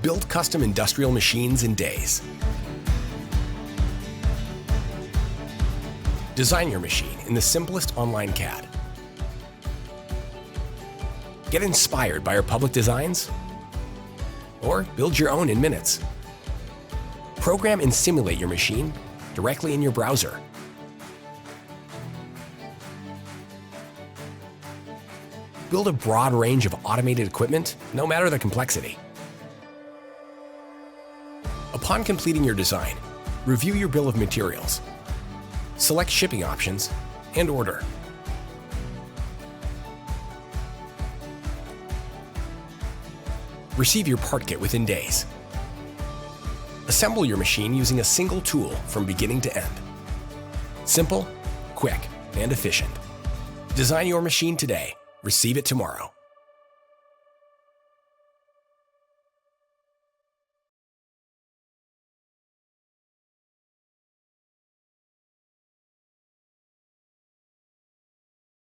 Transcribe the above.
Build custom industrial machines in days. Design your machine in the simplest online CAD. Get inspired by our public designs? Or build your own in minutes. Program and simulate your machine directly in your browser. Build a broad range of automated equipment, no matter the complexity. Upon completing your design, review your bill of materials, select shipping options, and order. Receive your part kit within days. Assemble your machine using a single tool from beginning to end. Simple, quick, and efficient. Design your machine today. Receive it tomorrow.